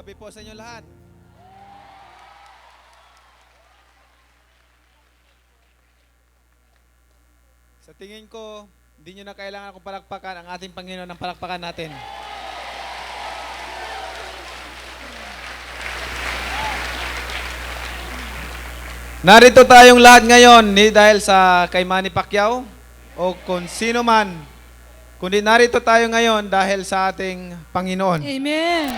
Gabi po sa inyo lahat. Sa tingin ko, hindi nyo na kailangan akong palakpakan ang ating Panginoon ng palakpakan natin. Narito tayong lahat ngayon, hindi dahil sa kay Manny Pacquiao o kung sino man, kundi narito tayo ngayon dahil sa ating Panginoon. Amen.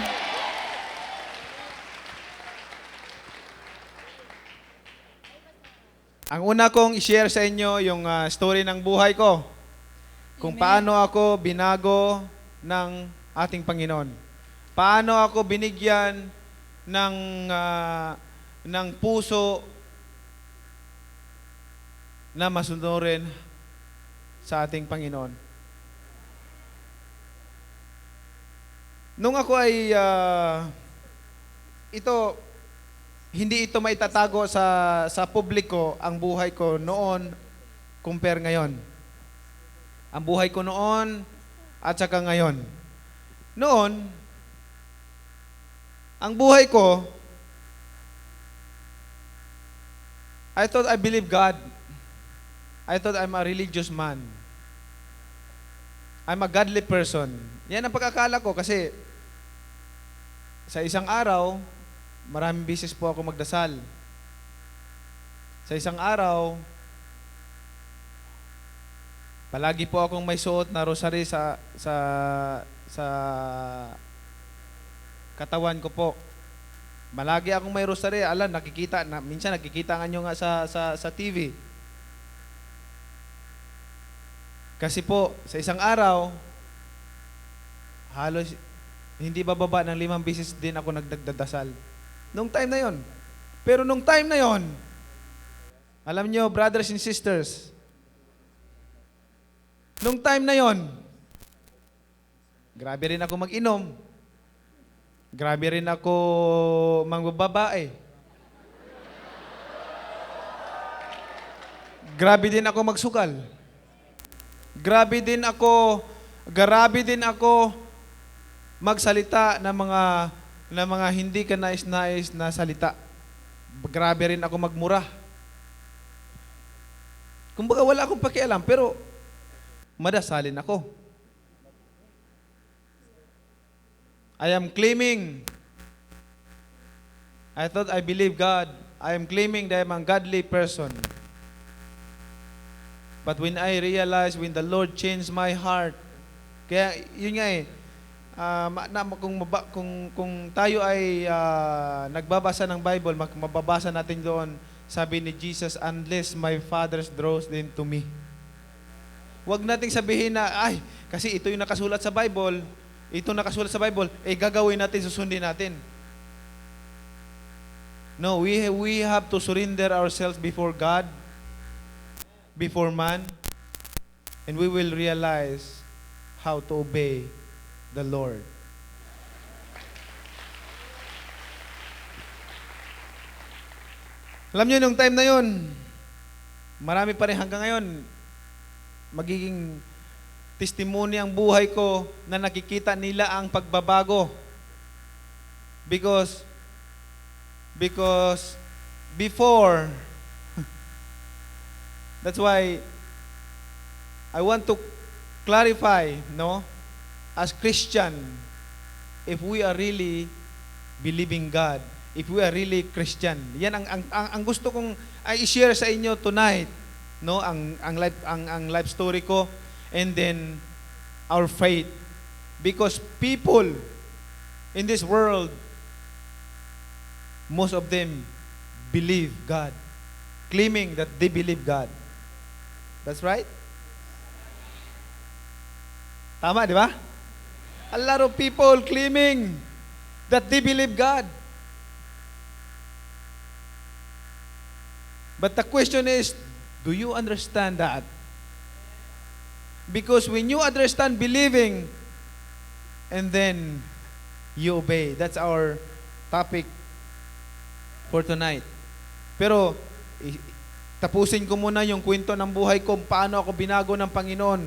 Ang una kong i-share sa inyo yung story ng buhay ko. Kung Amen. paano ako binago ng ating Panginoon. Paano ako binigyan ng puso na masunurin sa ating Panginoon. Nung ako ay hindi ito maitatago sa publiko ang buhay ko noon compare ngayon. Ang buhay ko noon at saka ngayon. Noon, ang buhay ko, I thought I believe God. I thought I'm a religious man. I'm a godly person. Yan ang pagkakala ko kasi sa isang araw, maraming beses po ako magdasal. Sa isang araw, palagi po akong may suot na rosary sa katawan ko po. Malagi akong may rosary. Minsan nakikita nga nyo nga sa TV. Kasi po, sa isang araw, halos hindi bababa ng 5 beses din ako nagdadasal. Nung time na yon. Pero nung time na yon, alam nyo, brothers and sisters, nung time na yon, grabe rin ako mag-inom. Grabe rin ako mangbababae. Grabe din ako magsugal. Grabe din ako magsalita ng mga hindi ka nais-nais na salita. Grabe rin ako magmura. Kumbaga wala akong pakialam, pero madasalin ako. I am claiming. I thought I believe God. I am claiming that I am a godly person. But when I realized, when the Lord changed my heart, kaya yun nga kung tayo ay nagbabasa ng Bible, mababasa natin doon, sabi ni Jesus, unless my Father draws them to me. Huwag nating sabihin na, kasi ito yung nakasulat sa Bible, gagawin natin, susundin natin. No, we have to surrender ourselves before God, before man, and we will realize how to obey the Lord. Alam niyo, nung time na yun, marami pa rin hanggang ngayon, magiging testimony ang buhay ko na nakikita nila ang pagbabago. Because before, that's why I want to clarify, no? As Christian, if we are really believing God, if we are really Christian, yan ang gusto kong i-share sa inyo tonight, no? Ang life story ko, and then our faith. Because people in this world, most of them believe God, claiming that they believe God. That's right? Tama, di ba? A lot of people claiming that they believe God. But the question is, do you understand that? Because when you understand believing, and then you obey. That's our topic for tonight. Pero, tapusin ko muna yung kwento ng buhay ko, paano ako binago ng Panginoon.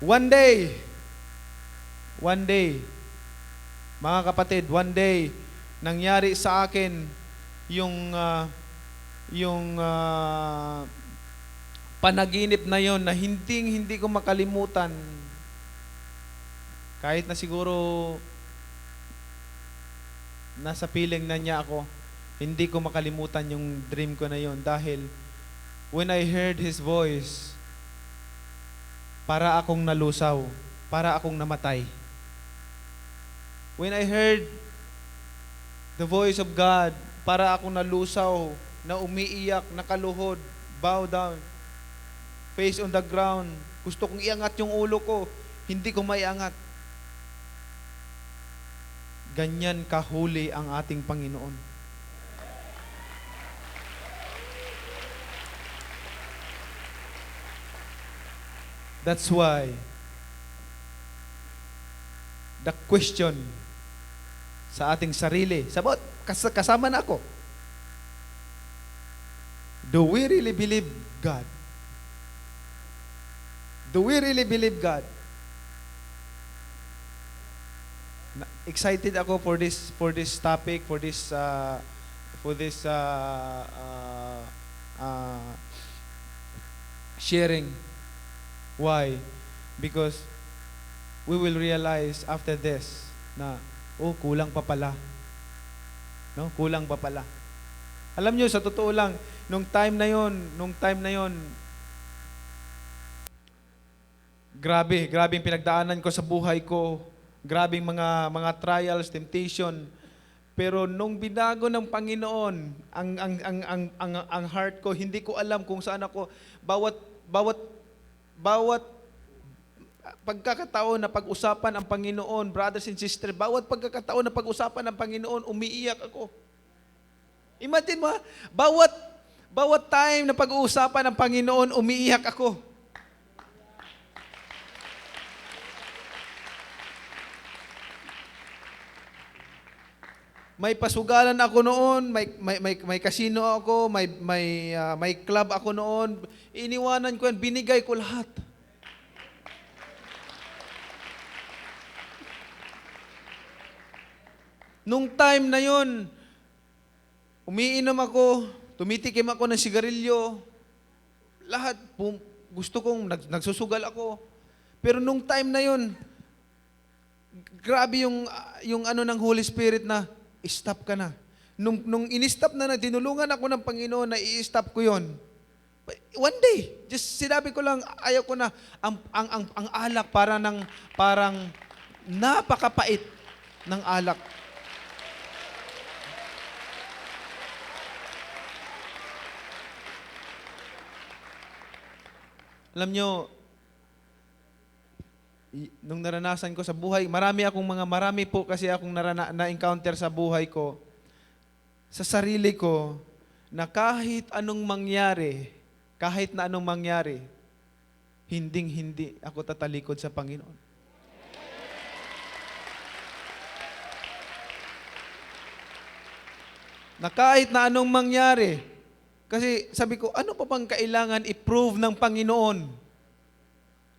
One day, mga kapatid, one day, nangyari sa akin yung panaginip na yon na hindi ko makalimutan. Kahit na siguro nasa piling na niya ako, hindi ko makalimutan yung dream ko na yon dahil when I heard His voice, para akong nalusaw, para akong namatay. When I heard the voice of God, para akong nalusaw, na umiiyak, nakaluhod, bow down, face on the ground. Gusto kong iangat yung ulo ko, hindi ko maiangat. Ganyan kahuli ang ating Panginoon. That's why the question sa ating sarili, sabot, kasama na ako. Do we really believe God? Do we really believe God? Excited ako for this topic, for this sharing. Why? Because we will realize after this na kulang pa pala. No? Kulang pa pala. Alam nyo, sa totoo lang, nung time na yon, grabe yung pinagdaanan ko sa buhay ko. Grabing mga trials, temptation. Pero nung binago ng Panginoon ang heart ko, hindi ko alam kung saan ako bawat pagkakataon na pag-usapan ang Panginoon, brothers and sisters, bawat pagkakataon na pag-usapan ang Panginoon, umiiyak ako. Imagine mo, bawat time na pag-uusapan ng Panginoon, umiiyak ako. May pasugalan ako noon, may casino ako, may club ako noon. Iniwanan ko yan, binigay ko lahat. Nung time na yon, umiinom ako, tumitikim ako ng sigarilyo, lahat, gusto kong, nagsusugal ako. Pero nung time na yon, grabe yung ano ng Holy Spirit na, stop ka na. Nung in-stop na, dinulungan ako ng Panginoon na i-stop ko yon. One day, just sinabi ko lang, ayaw ko na, ang alak parang napakapait ng alak. Alam nyo, nung naranasan ko sa buhay, marami po kasi akong na-encounter sa buhay ko, sa sarili ko, na kahit na anong mangyari, hindi ako tatalikod sa Panginoon. Na kahit na anong mangyari, kasi sabi ko, ano pa bang kailangan i-prove ng Panginoon?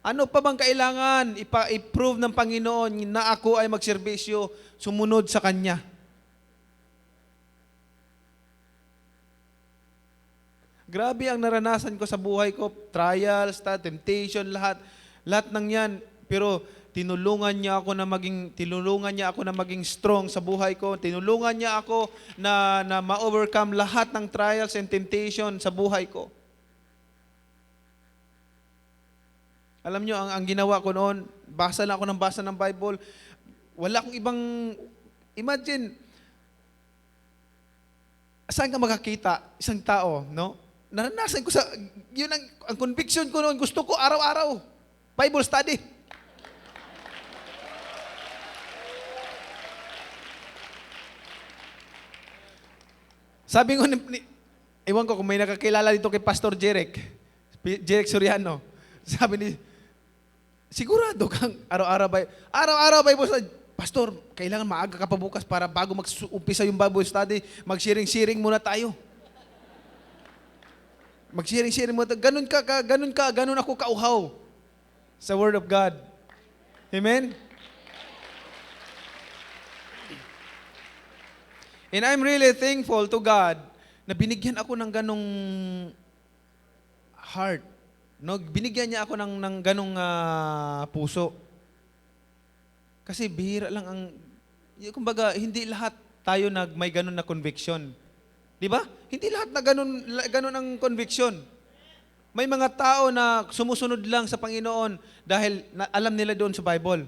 Ano pa bang kailangan i-prove ng Panginoon na ako ay magserbisyo, sumunod sa Kanya? Grabe ang naranasan ko sa buhay ko, trials, temptation, lahat ng yan. Pero tinulungan niya ako na maging strong sa buhay ko. Tinulungan niya ako na ma-overcome lahat ng trials and temptation sa buhay ko. Alam nyo, ang ginawa ko noon, basa lang ako ng Bible. Wala akong ibang, imagine, saan ka makakita? Isang tao, no? Naranasan ko yun ang conviction ko noon, gusto ko araw-araw, Bible study. Sabi ko, ewan ko kung may nakakilala dito kay Pastor Jeric Soriano. Sabi ni, sigurado kang araw-araw Bible study. Pastor, kailangan maaga ka pa bukas para bago mag-umpisa yung Bible study, mag-sharing muna tayo. Mag-sharing muna. Ganun ako kauhaw sa Word of God. Amen? And I'm really thankful to God na binigyan ako ng ganong heart. No, binigyan niya ako ng ganong puso. Kasi bihira lang kumbaga, hindi lahat tayo may ganon na conviction. Di ba? Hindi lahat na ganon ang conviction. May mga tao na sumusunod lang sa Panginoon dahil alam nila doon sa Bible,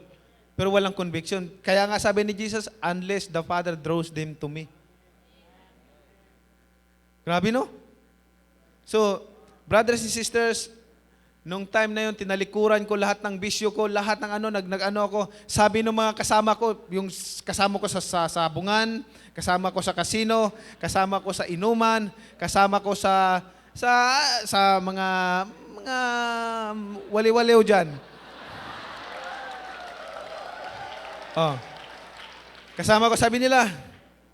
pero walang conviction. Kaya nga sabi ni Jesus, unless the Father draws them to me. Grabe, no? So, brothers and sisters, nung time na yun, tinalikuran ko lahat ng bisyo ko, lahat ng nag-ano ako. Sabi ng mga kasama ko, yung kasama ko sa sabungan, kasama ko sa kasino, kasama ko sa inuman, kasama ko sa mga wali-waliw dyan. Oh. Kasama ko, sabi nila,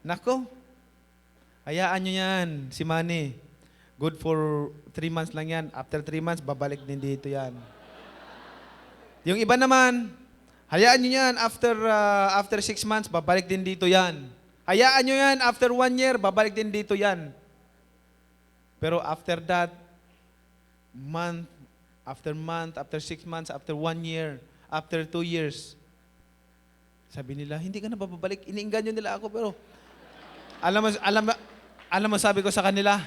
nako, hayaan nyo yan, si Manny. Good for 3 months lang yan. After 3 months, babalik din dito yan. Yung iba naman, hayaan nyo yan, after 6 months, babalik din dito yan. Hayaan nyo yan, after 1 year, babalik din dito yan. Pero after that, month, after 6 months, after 1 year, after 2 years, sabi nila, hindi ka na babalik. Iniinganyo nila ako, pero alam mo, sabi ko sa kanila,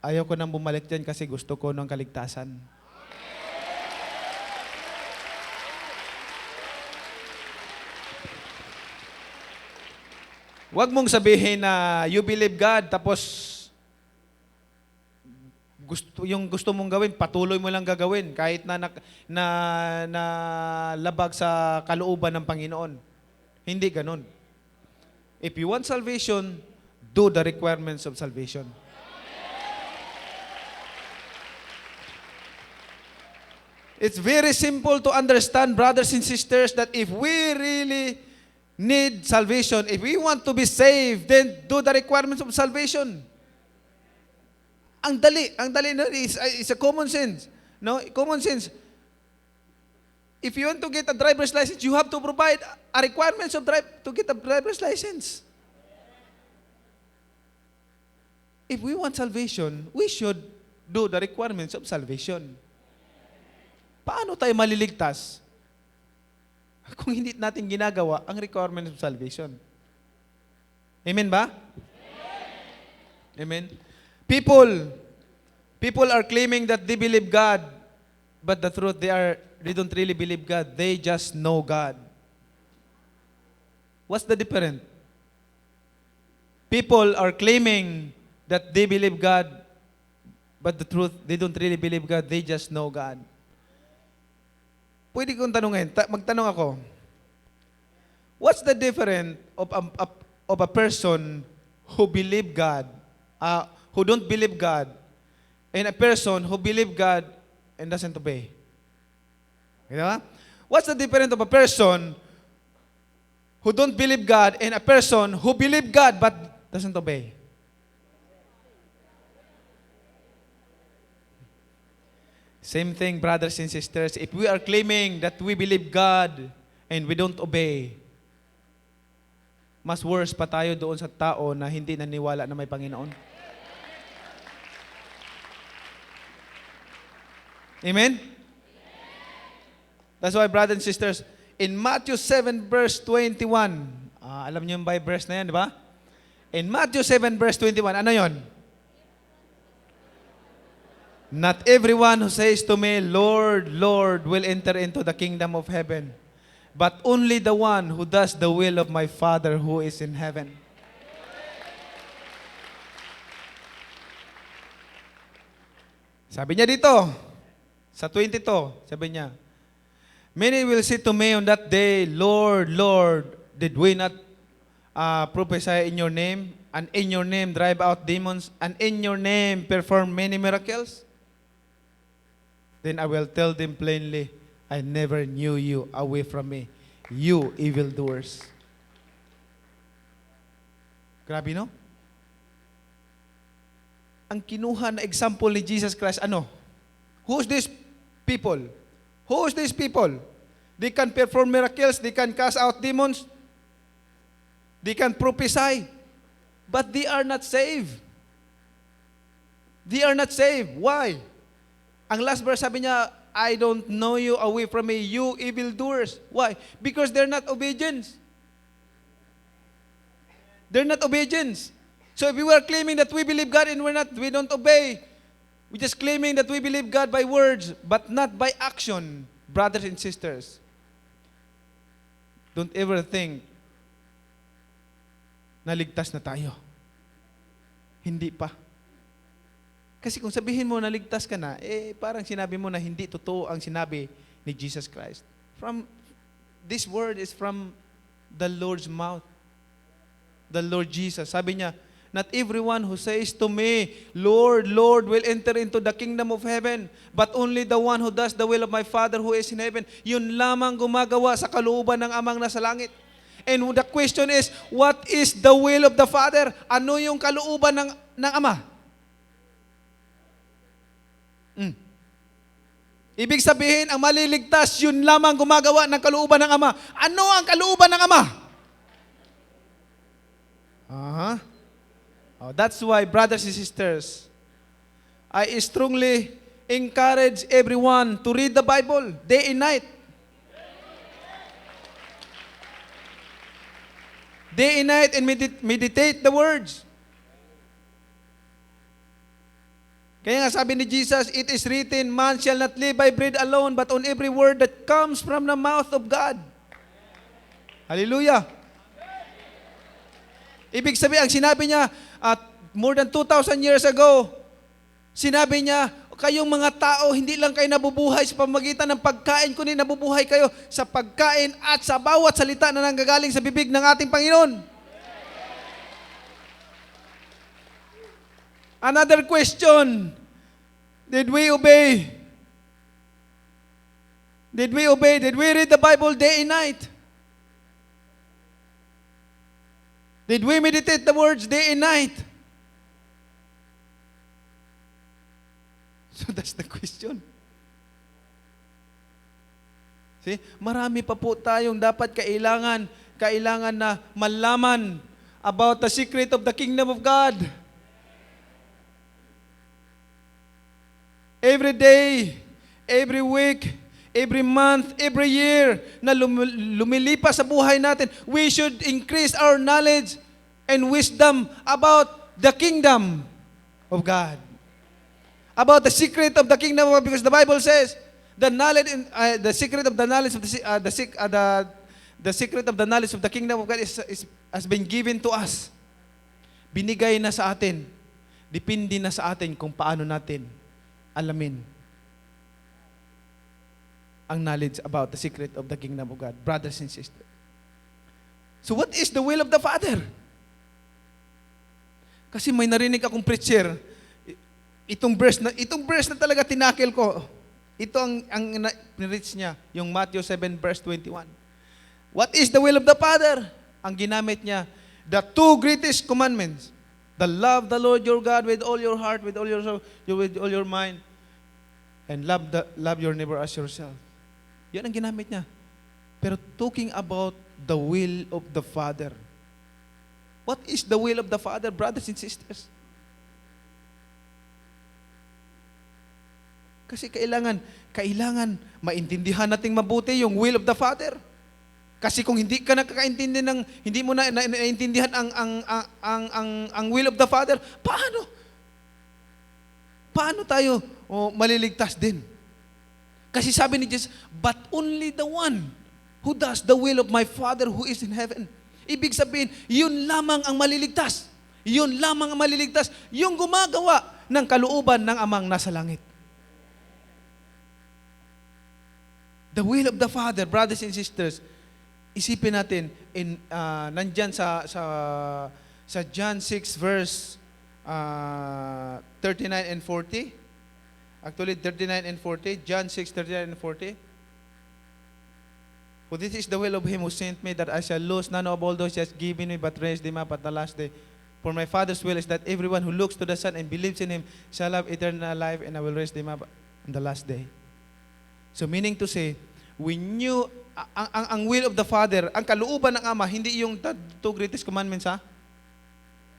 ayaw ko nang bumalik dyan kasi gusto ko ng kaligtasan. Huwag mong sabihin na you believe God, tapos gusto mong gawin, patuloy mo lang gagawin kahit na labag sa kalooban ng Panginoon. Hindi ganun. If you want salvation, do the requirements of salvation. It's very simple to understand, brothers and sisters, that if we really need salvation, if we want to be saved, then do the requirements of salvation. Ang dali na is a common sense. No, common sense. If you want to get a driver's license, you have to provide a requirements of to get a driver's license. If we want salvation, we should do the requirements of salvation. Paano tayo maliligtas kung hindi natin ginagawa ang requirements of salvation? Amen ba? Amen. People are claiming that they believe God, but the truth, they don't really believe God. They just know God. What's the difference? People are claiming that they believe God, but the truth, they don't really believe God. They just know God. Pwede kong tanungin, magtanong ako, what's the difference of a person who believe God, who don't believe God, and a person who believe God and doesn't obey? Diba? What's the difference of a person who don't believe God and a person who believe God but doesn't obey? Same thing, brothers and sisters. If we are claiming that we believe God and we don't obey, mas worse pa tayo doon sa tao na hindi naniwala na may Panginoon. Amen? That's why, brothers and sisters, in Matthew 7 verse 21, alam niyo yung by verse na yan, di ba? In Matthew 7 verse 21, ano yon? Not everyone who says to me, Lord, Lord, will enter into the kingdom of heaven, but only the one who does the will of my Father who is in heaven. Sabi niya dito, sa 22, sabi niya, many will say to me on that day, Lord, Lord, did we not prophesy in your name, and in your name drive out demons, and in your name perform many miracles? Then I will tell them plainly, I never knew you, away from me, you evildoers. Grabe, no? Ang kinuha na example ni Jesus Christ, ano? Who's these people? Who's these people? They can perform miracles, they can cast out demons. They can prophesy, but they are not saved. They are not saved. Why? Ang last verse sabi niya, I don't know you, away from me, you evildoers. Why? Because they're not obedient. They're not obedient. So if we were claiming that we believe God and we don't obey, we're just claiming that we believe God by words, but not by action, brothers and sisters. Don't ever think na ligtas na tayo. Hindi pa. Kasi kung sabihin mo na ligtas ka na, parang sinabi mo na hindi totoo ang sinabi ni Jesus Christ. This word is from the Lord's mouth. The Lord Jesus. Sabi niya, not everyone who says to me, Lord, Lord, will enter into the kingdom of heaven, but only the one who does the will of my Father who is in heaven. Yun lamang gumagawa sa kalooban ng Amang nasa langit. And the question is, what is the will of the Father? Ano yung kalooban ng Ama? Ibig sabihin, ang maliligtas, yun lamang gumagawa ng kalooban ng Ama. Ano ang kalooban ng Ama? That's why, brothers and sisters, I strongly encourage everyone to read the Bible day and night. Day and night and meditate the words. Kaya nga sabi ni Jesus, it is written, man shall not live by bread alone, but on every word that comes from the mouth of God. Hallelujah. Ibig sabihin, ang sinabi niya, more than 2,000 years ago, sinabi niya, kayong mga tao, hindi lang kayo nabubuhay sa pamamagitan ng pagkain, kundi nabubuhay kayo sa pagkain at sa bawat salita na nanggagaling sa bibig ng ating Panginoon. Another question, did we obey? Did we obey? Did we read the Bible day and night? Did we meditate the words day and night? So that's the question. See, marami pa po tayong dapat kailangan na malaman about the secret of the kingdom of God. Every day, every week, every month, every year na lumilipas sa buhay natin, we should increase our knowledge and wisdom about the kingdom of God. About the secret of the kingdom of God, because the Bible says, the secret of the knowledge of the secret of the knowledge of the kingdom of God has been given to us. Binigay na sa atin. Depende na sa atin kung paano natin alamin ang knowledge about the secret of the kingdom of God, brothers and sisters. So what is the will of the Father? Kasi may narinig akong preacher, itong verse na talaga tinakil ko. Ito ang reach niya, yung Matthew 7 verse 21. What is the will of the Father? Ang ginamit niya, the two greatest commandments. The love the Lord your God with all your heart, with all your soul, with all your mind, and love your neighbor as yourself. Yan ang ginamit niya. Pero talking about the will of the Father. What is the will of the Father, brothers and sisters? Kasi kailangan maintindihan nating mabuti yung will of the Father. Kasi kung hindi ka nakakaintindi hindi mo na naintindihan ang will of the Father, paano tayo maliligtas din? Kasi sabi ni Jesus, but only the one who does the will of my Father who is in heaven. Ibig sabihin, yun lamang ang maliligtas. Yun lamang ang maliligtas. Yung gumagawa ng kalooban ng Amang nasa langit. The will of the Father, brothers and sisters, isipin natin, nandyan sa John 6 verse 39 and 40. Actually, 39 and 40. John 6, 39 and 40. For this is the will of him who sent me, that I shall lose none of all those he has given me, but raise them up at the last day. For my Father's will is that everyone who looks to the Son and believes in him shall have eternal life, and I will raise them up on the last day. So meaning to say, when you ang will of the Father, ang kalooban ng Ama, hindi yung the two greatest commandments, ha?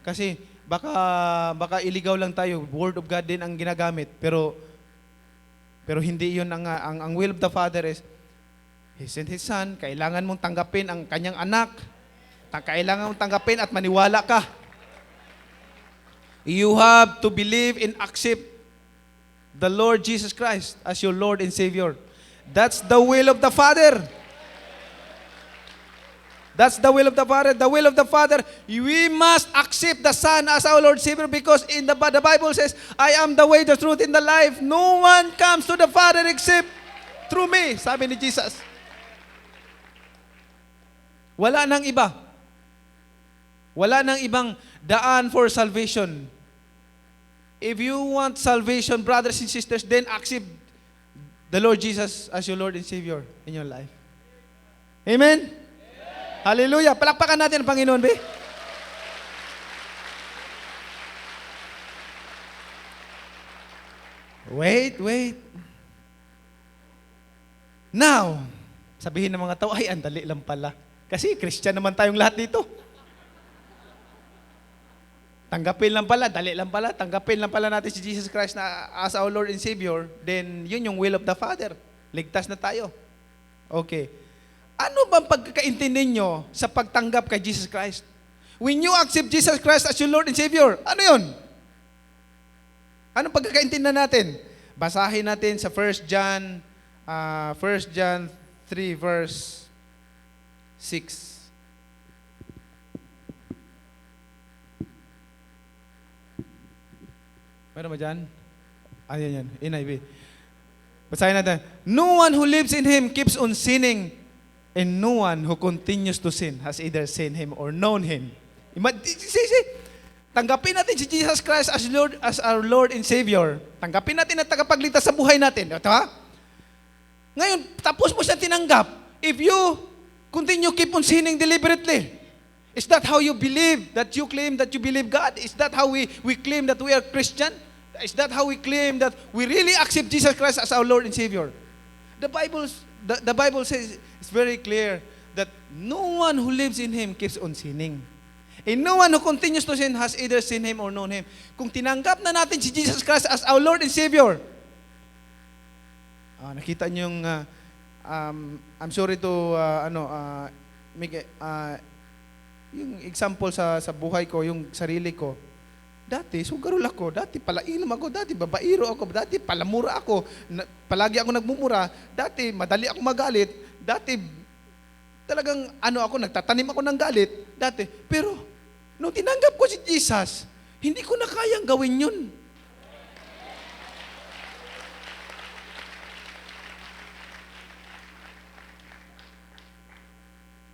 Kasi baka iligaw lang tayo, word of God din ang ginagamit, pero hindi yun ang will of the Father is He sent His Son. Kailangan mong tanggapin ang kanyang anak. Kailangan mong tanggapin at maniwala ka. You have to believe and accept the Lord Jesus Christ as your Lord and Savior. That's the will of the Father. That's the will of the Father. The will of the Father, we must accept the Son as our Lord Savior because in the Bible says, I am the way, the truth, and the life. No one comes to the Father except through me, sabi ni Jesus. Wala nang iba. Wala nang ibang daan for salvation. If you want salvation, brothers and sisters, then accept the Lord Jesus as your Lord and Savior in your life. Amen? Hallelujah. Palakpakan natin ang Panginoon, be. Wait. Now, sabihin ng mga tao, ay, andali lang pala. Kasi Christian naman tayong lahat dito. Tanggapin lang pala, dali lang pala, tanggapin lang pala natin si Jesus Christ na as our Lord and Savior, then yun yung will of the Father. Ligtas na tayo. Okay. Ano bang pagkakaintindi nyo sa pagtanggap kay Jesus Christ? When you accept Jesus Christ as your Lord and Savior, ano yun? Anong pagkakaintindi natin? Basahin natin sa 1 John 3 verse 6. Meron ba dyan? Ayan yan. NIV. Basahin natin. No one who lives in Him keeps on sinning, and no one who continues to sin has either seen Him or known Him. Tanggapin natin si Jesus Christ as our Lord and Savior. Tanggapin natin na tagapagligtas sa buhay natin. Ito, ha? Ngayon, tapos mo siya tinanggap. If you continue keep on sinning deliberately, is that how you believe, that you claim that you believe God? Is that how we claim that we are Christian? Is that how we claim that we really accept Jesus Christ as our Lord and Savior? The Bible says, it's very clear that no one who lives in Him keeps on sinning. And no one who continues to sin has either seen Him or known Him. Kung tinanggap na natin si Jesus Christ as our Lord and Savior, nakita niyo yung, I'm sorry to, yung example sa buhay ko, yung sarili ko, dati, sugarol ako, dati palainom ako, dati babairo ako, dati palamura ako, palagi ako nagmumura, dati madali ako magalit, dati talagang nagtatanim ako ng galit, dati. Pero, nung tinanggap ko si Jesus, hindi ko na kayang gawin yun.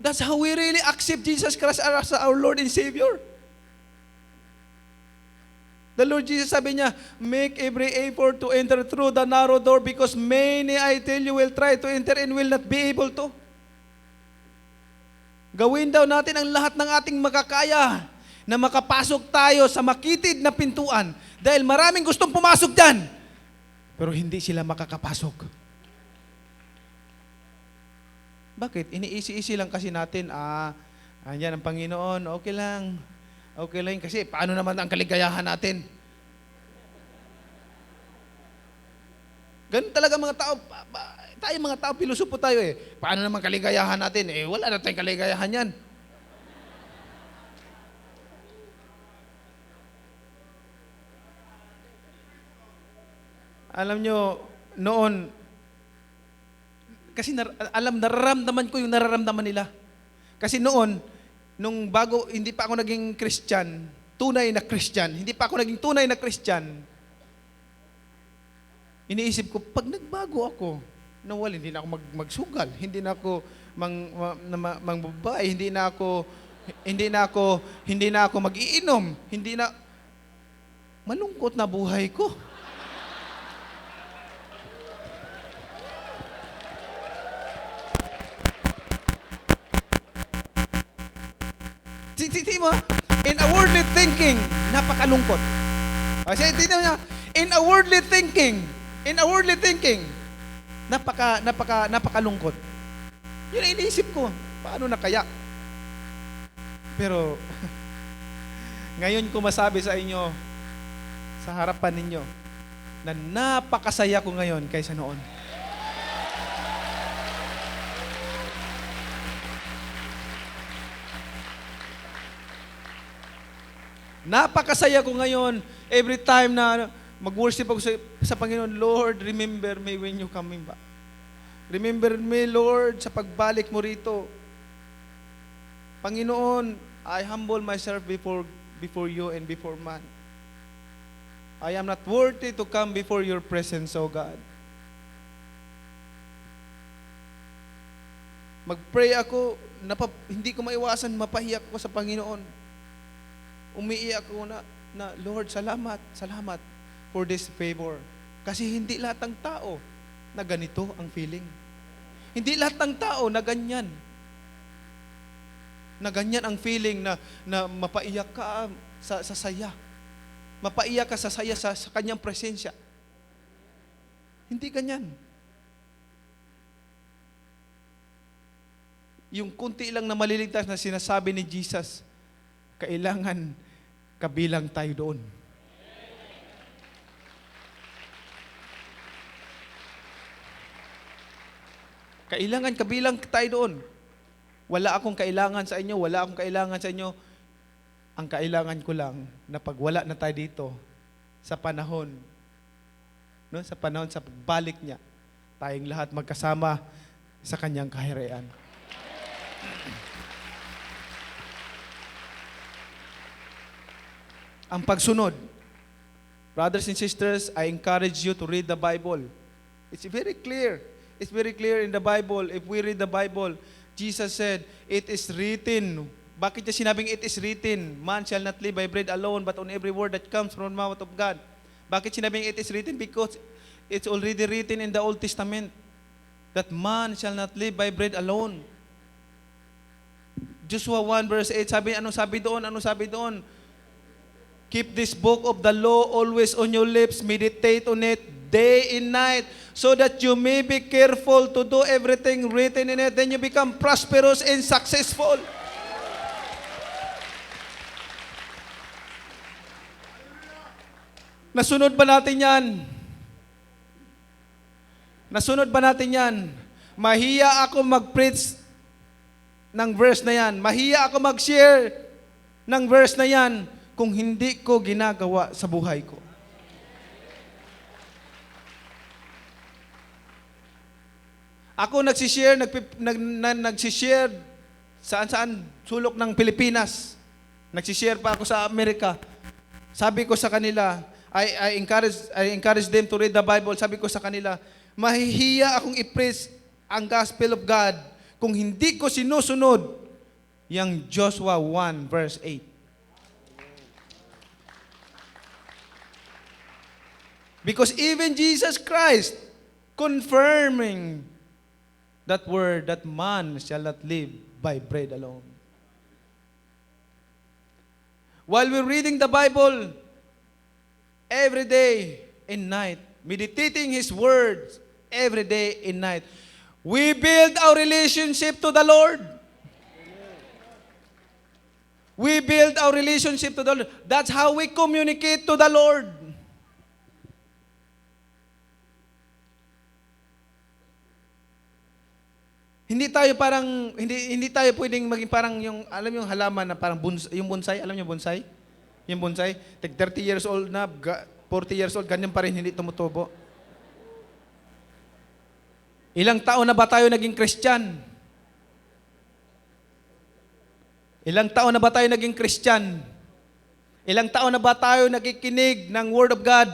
That's how we really accept Jesus Christ as our Lord and Savior. The Lord Jesus sabi niya, make every effort to enter through the narrow door because many, I tell you, will try to enter and will not be able to. Gawin daw natin ang lahat ng ating makakaya na makapasok tayo sa makitid na pintuan dahil maraming gustong pumasok dyan, pero hindi sila makakapasok. Bakit? Iniisi-isi lang kasi natin, andyan ang Panginoon, okay lang. Okay lang kasi paano naman ang kaligayahan natin? Ganun talaga mga tao, tayo mga tao, pilosopo tayo eh. Paano naman kaligayahan natin? Wala na tayong kaligayahan yan. Alam nyo, noon, kasi nararamdaman ko yung nararamdaman nila. Kasi noon, nung bago, hindi pa ako naging Christian, tunay na Christian, hindi pa ako naging tunay na Christian, iniisip ko, pag nagbago ako, hindi na ako magsugal, hindi na ako mangbabay, hindi na ako mag-iinom, malungkot na buhay ko. Titi mo, in a worldly thinking, napakalungkot. Kasi tingnan niya, in a worldly thinking, napakalungkot. Yun ang iniisip ko. Paano na kaya? Pero, ngayon ko masabi sa inyo, sa harapan ninyo, na napakasaya ko ngayon kaysa noon. Napakasaya ko ngayon every time na mag-worship ako sa Panginoon. Lord, remember me when you coming back. Remember me, Lord, sa pagbalik mo rito. Panginoon, I humble myself before you and before man. I am not worthy to come before your presence, O God. Mag-pray ako, hindi ko maiwasan, mapahiyak ko sa Panginoon. Umiiyak ako na Lord, salamat for this favor. Kasi hindi lahat ng tao na ganito ang feeling. Hindi lahat ng tao na ganyan. Na ganyan ang feeling na mapaiyak ka sa saya. Mapaiyak ka sa saya sa kanyang presensya. Hindi ganyan. Yung kunti lang na maliligtas na sinasabi ni Jesus, kailangan kabilang tayo doon. Kailangan kabilang tayo doon. Wala akong kailangan sa inyo, wala akong kailangan sa inyo. Ang kailangan ko lang na pag wala na tayo dito, sa panahon, sa pagbalik niya, tayong lahat magkasama sa kanyang kaharian. Ang pagsunod. Brothers and sisters, I encourage you to read the Bible. It's very clear. It's very clear in the Bible. If we read the Bible, Jesus said, it is written. Bakit niya sinabing it is written? Man shall not live by bread alone, but on every word that comes from the mouth of God. Bakit sinabing it is written? Because it's already written in the Old Testament that man shall not live by bread alone. Joshua 1 verse 8, ano sabi doon? Keep this book of the law always on your lips, meditate on it day and night, so that you may be careful to do everything written in it. Then you become prosperous and successful. Nasunod ba natin yan? Nasunod ba natin yan? Mahiya ako mag-preach ng verse na yan. Mahiya ako mag-share ng verse na yan kung hindi ko ginagawa sa buhay ko. Ako nagsishare saan sulok ng Pilipinas. Nagsishare pa ako sa Amerika. Sabi ko sa kanila, I encourage them to read the Bible. Sabi ko sa kanila, mahihiya akong i-preach ang gospel of God kung hindi ko sinusunod yung Joshua 1 verse 8. Because even Jesus Christ confirming that word, that man shall not live by bread alone. While we're reading the Bible every day and night, meditating His words every day and night, we build our relationship to the Lord. We build our relationship to the Lord. That's how we communicate to the Lord. Hindi tayo pwedeng maging parang yung halaman na parang yung bonsai, alam niyo bonsai? Yung bonsai, 30 years old na, 40 years old, ganyan pa rin hindi tumutubo. Ilang taon na ba tayo naging Christian? Ilang taon na ba tayo naging Christian? Ilang taon na ba tayo nakikinig ng Word of God?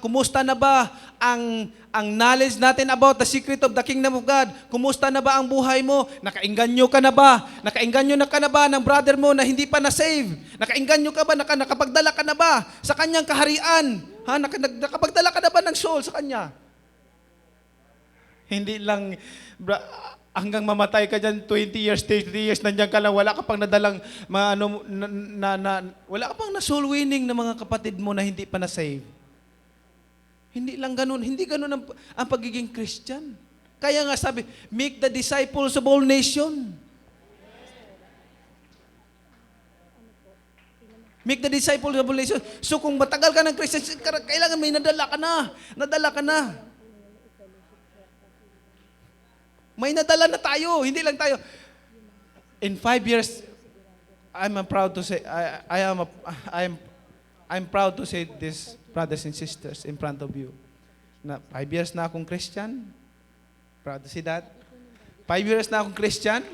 Kumusta na ba ang knowledge natin about the secret of the kingdom of God? Kumusta na ba ang buhay mo? Nakainganyo ka na ba? Nakainganyo na ka na ba ng brother mo na hindi pa na-save? Nakainganyo ka ba? Nakapagdala ka na ba sa kanyang kaharian? Nakapagdala ka na ba ng soul sa kanya? Hindi lang, hanggang mamatay ka dyan, 20 years, 30 years, nandiyan ka lang, wala ka pang nadalang, wala ka pang na-soul winning ng mga kapatid mo na hindi pa na-save. Hindi lang ganun. Hindi ganun ang pagiging Christian. Kaya nga sabi, make the disciples of all nation. Make the disciples of all nation. So kung matagal ka ng Christian, kailangan may nadala ka na. Nadala ka na. May nadala na tayo. Hindi lang tayo. In 5 years, proud to say, I'm proud to say this, brothers and sisters, in front of you. Na 5 years na akong Christian. Proud to say that. 5 years na akong Christian.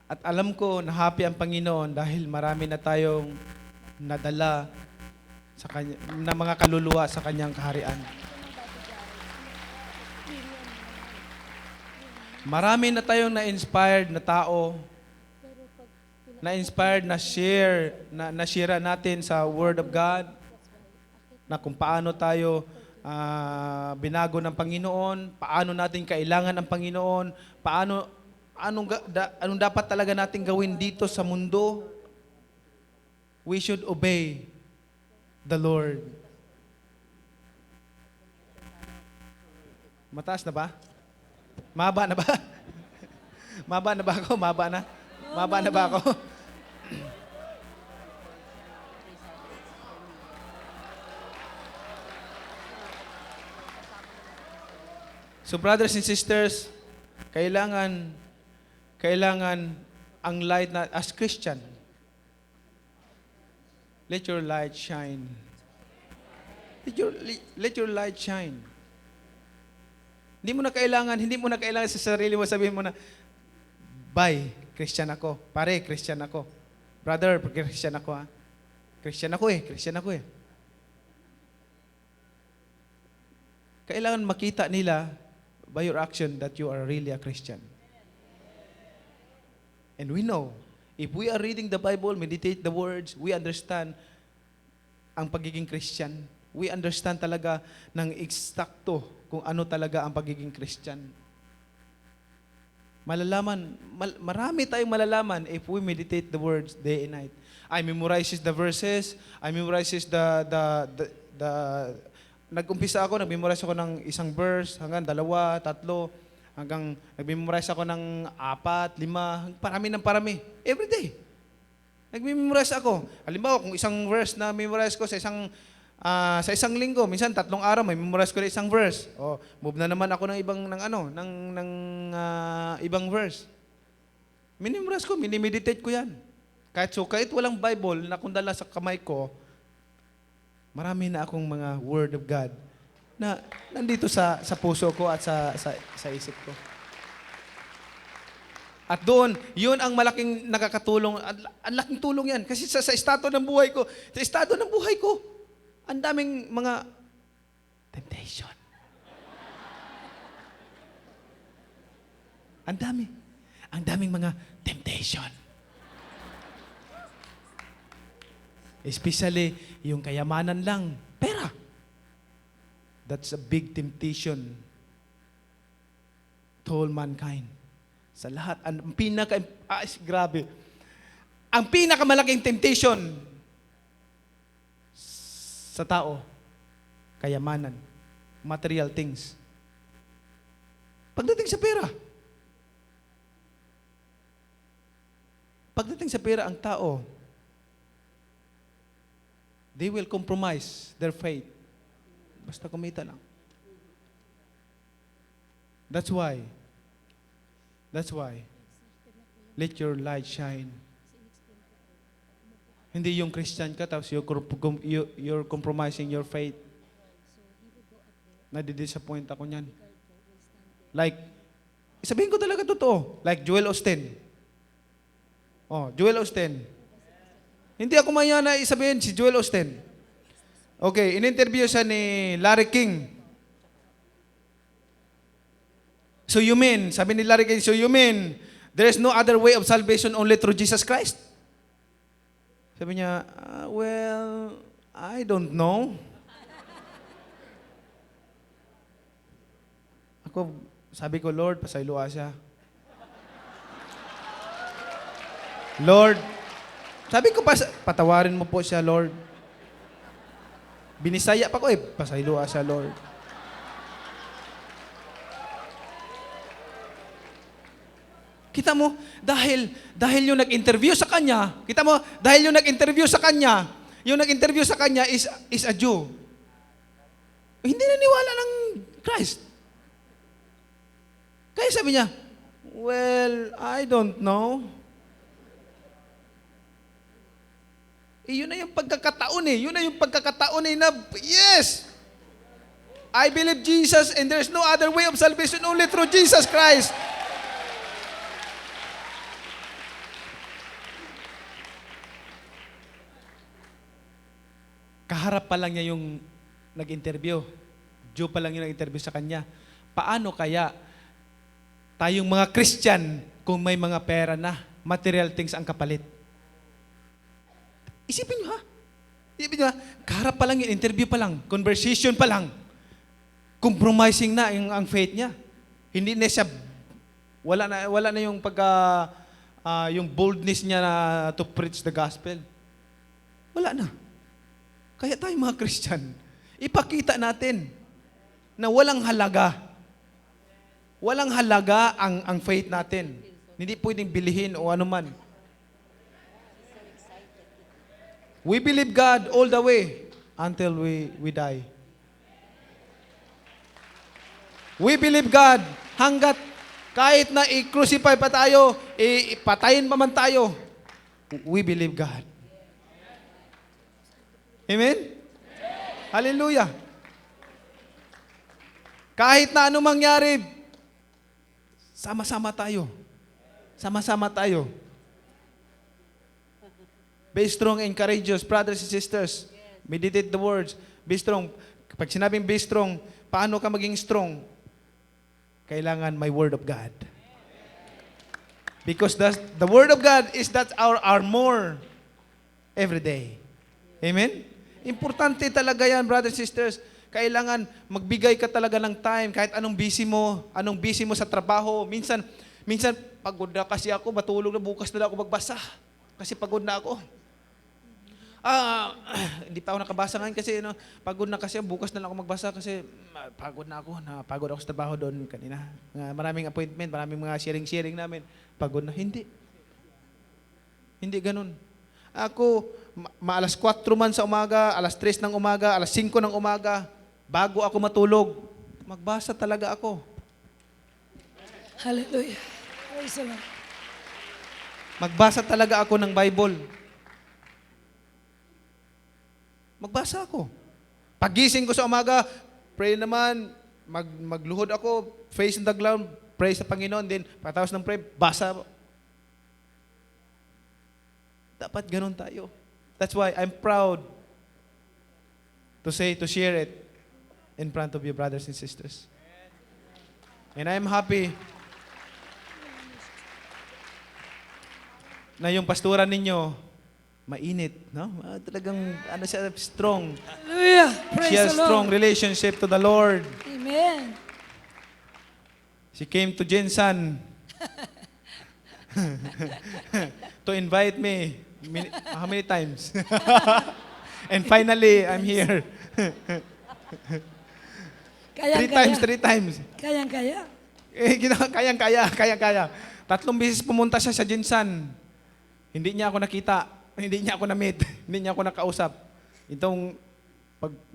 At alam ko na happy ang Panginoon dahil marami na tayong nadala sa kanya, na mga kaluluwa sa kanyang kaharian. Marami na tayong na-inspired na tao, na-inspired na share natin sa Word of God, na kung paano tayo binago ng Panginoon, paano natin kailangan ang Panginoon, anong dapat talaga natin gawin dito sa mundo. We should obey the Lord. Mataas na ba? Maba na ba? Maba na ba ako? Maba na? Maba na ba ako? So brothers and sisters, kailangan ang light na as Christian. Let your light shine. Let your light shine. Hindi mo na kailangan sa sarili mo, sabihin mo na, bye, Christian ako. Pare, Christian ako. Brother, Christian ako ha. Christian ako eh. Kailangan makita nila by your action that you are really a Christian. And we know, if we are reading the Bible, meditate the words, we understand ang pagiging Christian. We understand talaga ng eksakto kung ano talaga ang pagiging Christian. Marami tayong malalaman if we meditate the words day and night. I memorizes the verses, I memorizes nag-umpisa ako, nag-memorize ako ng isang verse, hanggang 2, 3, hanggang nag-memorize ako ng 4, 5, parami. Every day. Nag-memorize ako. Halimbawa, kung isang verse na memorize ko sa isang linggo, minsan 3 araw may memorize ko na isang verse. O, move na naman ako ng ibang verse. Minimemorize ko, minimeditate ko 'yan. Kahit walang Bible na kundala sa kamay ko, marami na akong mga Word of God na nandito sa puso ko at sa isip ko. At doon, yun ang malaking nakakatulong. Ang laking tulong yan. Kasi sa estado ng buhay ko, ang daming mga temptation. Ang daming mga temptation. Especially yung kayamanan lang, pera. That's a big temptation to all mankind. Sa lahat, grabe. Ang pinakamalaking temptation sa tao, kayamanan, material things. Pagdating sa pera, ang tao, they will compromise their faith. Basta kumita lang. That's why, let your light shine. Hindi yung Christian ka, tapos you're compromising your faith. Nadi-disappoint ako niyan. Like, sabihin ko talaga totoo. Like Joel Osteen. Joel Osteen. Hindi ako maya na isabihin si Joel Osteen. Okay, in-interview siya ni Larry King. Sabi ni Larry King, so you mean, there is no other way of salvation only through Jesus Christ? Sabi niya, well, I don't know. Sabi ko, Lord, pasayloa siya. Lord, sabi ko, patawarin mo po siya, Lord. Binisaya pa ko pasaylo sa Lord. Kita mo, dahil yung nag-interview sa kanya, kita mo, dahil yung nag-interview sa kanya is a Jew. Hindi naniwala ng Christ. Kaya sabi niya, well, I don't know. Yun na yung pagkakataon Yun na yung pagkakataon na, yes! I believe Jesus and there's no other way of salvation only through Jesus Christ. Kaharap pa lang niya yung nag-interview. Jew pa lang yung nag-interview sa kanya. Paano kaya tayong mga Christian kung may mga pera na, material things ang kapalit? Isipin nyo kaharap pa lang yung interview pa lang, conversation pa lang, compromising na ang faith niya. Hindi na siya, wala na yung yung boldness niya na to preach the gospel. Wala na. Kaya tayo mga Christian, ipakita natin na walang halaga. Walang halaga ang faith natin. Hindi pwedeng bilihin o anuman. We believe God all the way until we die. We believe God hanggat kahit na i-crucify pa tayo, ipatayin pa man tayo, we believe God. Amen? Hallelujah. Kahit na anong mangyari, sama-sama tayo. Sama-sama tayo. Be strong and courageous, brothers and sisters. Meditate the words. Be strong. Pag sinabing be strong, paano ka maging strong? Kailangan may word of God. Because the word of God is that our armor every day. Amen? Importante talaga yan, brothers and sisters. Kailangan magbigay ka talaga ng time kahit anong busy mo sa trabaho. Minsan pagod na kasi ako, matulog na, bukas na ako magbasa. Kasi pagod na ako. Hindi pa ako nakabasa ngayon kasi pagod na kasi, bukas na lang ako magbasa kasi pagod na ako. Napagod ako sa trabaho doon kanina. Maraming appointment, maraming mga sharing namin. Pagod na. Hindi ganun. Ako, alas 4 man sa umaga, alas 3 ng umaga, alas 5 ng umaga, bago ako matulog, magbasa talaga ako. Hallelujah. Praise the Lord. Magbasa talaga ako ng Bible. Magbasa ako. Pagising ko sa umaga, pray naman, magluhod ako, face in the ground, pray sa Panginoon, then patapos ng pray, basa. Dapat ganun tayo. That's why I'm proud to share it in front of you, brothers and sisters. And I'm happy na yung pastoran ninyo, mainit, no? Talagang, siya, strong. Hallelujah. Praise She has the Lord. strong relationship to the Lord. Amen. She came to Jensen to invite me. How many times? And finally, I'm here. Three times. Kayang-kaya. Kayang-kaya. 3 beses pumunta siya sa Jensen. Hindi niya ako nakita. Hindi niya ako na-meet. Hindi niya ako nakausap.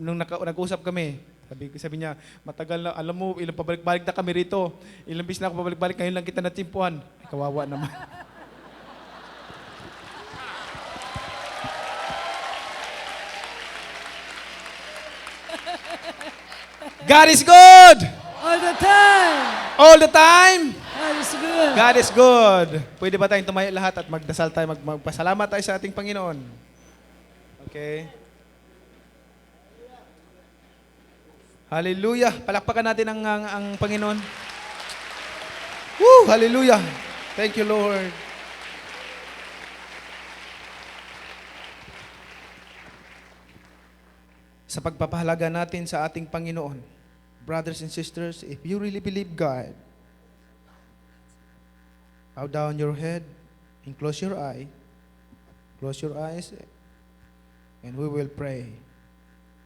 Nung nag-usap kami, sabi niya, matagal na, alam mo, ilang pabalik-balik na kami rito. Ilang beses na ako pabalik-balik, ngayon lang kita natimpuhan. Ay, kawawa naman. God is good! All the time. All the time! God is good. God is good. Pwede ba tayong tumayo lahat at magdasal tayo, magpasalamat tayo sa ating Panginoon? Okay. Hallelujah. Palakpakan natin ang Panginoon. Woo! Hallelujah. Thank you, Lord. Sa pagpapahalaga natin sa ating Panginoon, brothers and sisters, if you really believe God, bow down your head and close your eyes, and we will pray.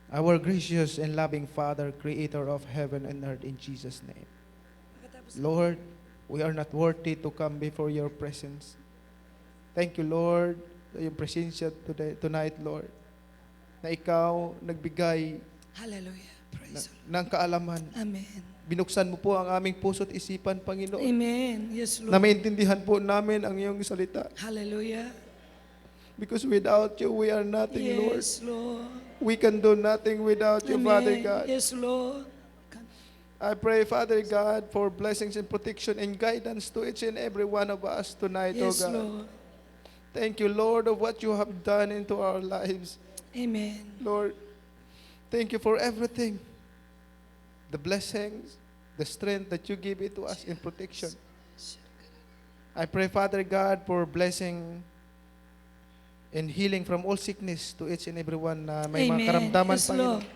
Our gracious and loving Father, Creator of heaven and earth, in Jesus' name. Lord, we are not worthy to come before your presence. Thank you, Lord, sa iyong presensya tonight, Lord, na ikaw nagbigay Hallelujah. Praise the Lord. ng kaalaman. Amen. Binuksan mo po ang aming puso't isipan, Panginoon, Amen. Yes, na Lord. maintindihan po namin ang iyong salita. Hallelujah. Because without you, we are nothing, Lord. Yes, Lord. We can do nothing without you, Father Amen. God. Yes, Lord. I pray, Father God, for blessings and protection and guidance to each and every one of us tonight, Yes, oh God. Lord. Thank you, Lord, of what you have done into our lives. Amen. Lord, thank you for everything. The blessings, the strength that you give it to us in protection. I pray, Father God, for blessing and healing from all sickness to each and every one na may mga Amen. karamdaman, Yes, Panginoon. Lord.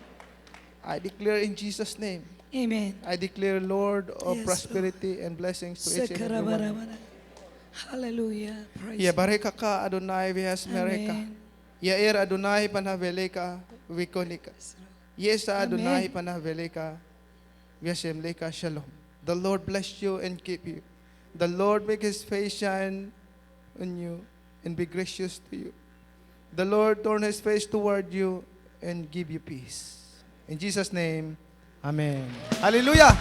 I declare in Jesus' name, Amen. I declare, Lord, of Yes, prosperity and blessings to each and every one. Sekarabarabara. Hallelujah. Praise Ya the bareka ka Adonai vihas Lord. mereka. Amen. Ya er Adonai panaveleka vikonika. Yesa Adonai Amen. panaveleka vihasemleka shalom. The Lord bless you and keep you. The Lord make his face shine on you and be gracious to you. The Lord turn his face toward you and give you peace. In Jesus' name, Amen. Hallelujah!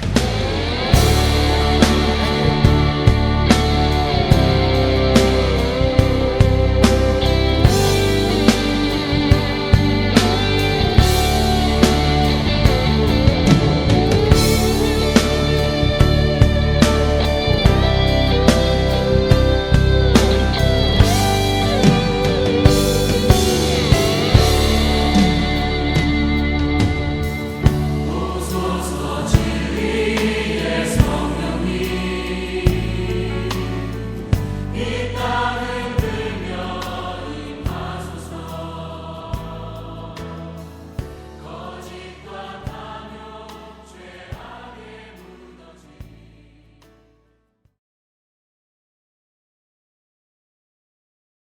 Kita